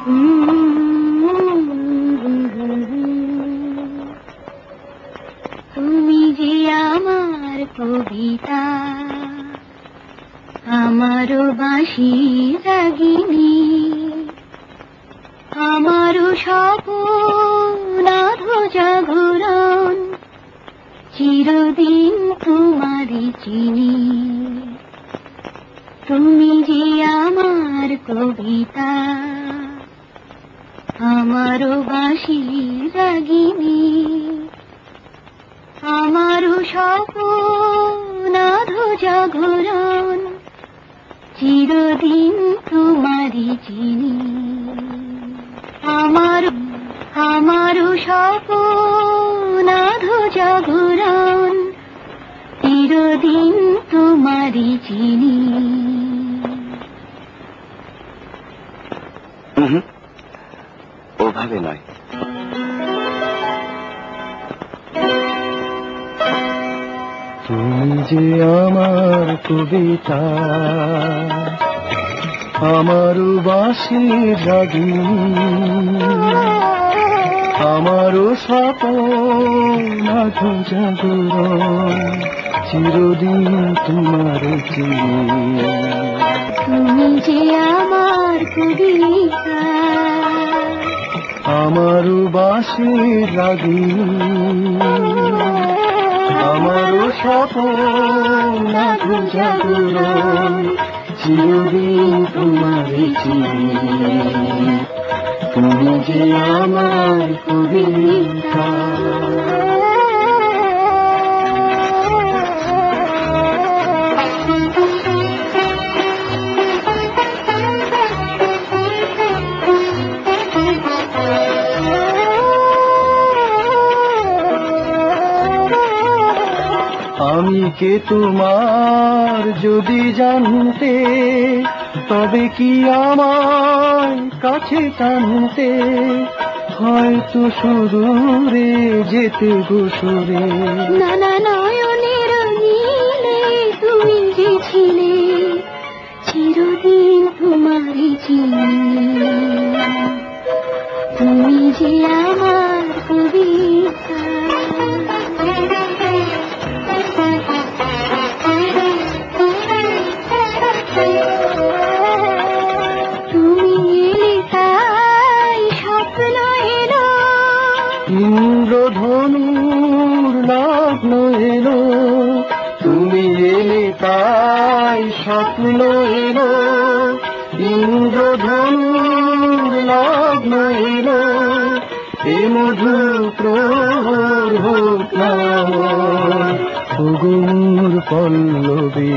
তুমি যে আমার কবিতা, আমারও বাঁশি রাগিনী, আমারও স্বপ্ন আধো জাগরণ, চিরদিন তোমারই চিনি। তুমি যে আমার কবিতা, আমারও বাঁশি রাগিনী, আমারও স্বপ্ন আধো জাগরণ, চিরদিন তোমারই চিনি। আমারও স্বপ্ন আধো জাগরণ, চিরদিন তোমারই চিনি। ওভাবে নয়। তুমি যে আমার কবিতা, আমারও বাঁশি রাগিনী, আমারও স্বপ্ন আধো জাগরণ, চিরদিন তোমার চিনি। তুমি যে আমার কবিতা, আমারও বাঁশি রাগিনী, আমারও স্বপ্ন আধো জাগরণ, চিরদিন তোমার চিনি। তুমি যে আমার কবিতা। আমি কে তোমার যদি জানতে, তবে কি আমার কাছে টানতে, হয়তো সুদূরে যেতে গোসরে। নানা নয়নের নীলে তুমি যে ছিলে, চিরদিন তোমারই চিনি। তুমি যে আমার কবিতা, তুমি এলে তাই স্বপ্ন এলো, ইন্দ্রধনুর লগ্ন এলো। তুমি এলে তাই স্বপ্ন এলো, ইন্দ্রধনুর লগ্ন এলো। এ মধু প্রহর হোক না সুগুণ পল্লবী।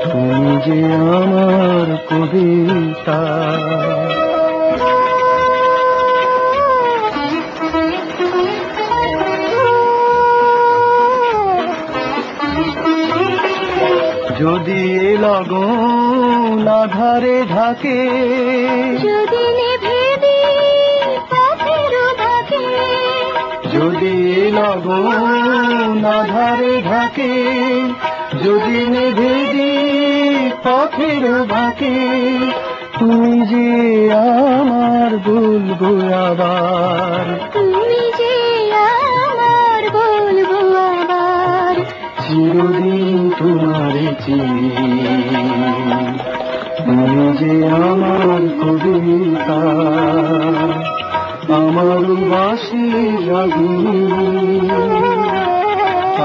তুমি যে আমার কবিতা। যদি এ লগন আধারে ঢাকে, যদি নিভে দিই পথের বাঁকে, যদি এ লগন আধারে ঢাকে, যদি নিভে দিই পথের বাঁকে, তুমি যে আমার বলবো আবার। তুমি যে আমার বলবো আবার, চিরদিন তোমার চিনি। তুমি যে আমার কবিতা, আমার বাঁশি রাগিনী,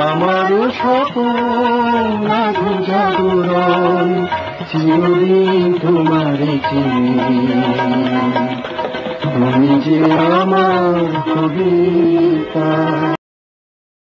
আমার স্বপ্ন আধো জাগরণ, চিরদিন তোমার চিনি। তুমি যে আমার কবিতা।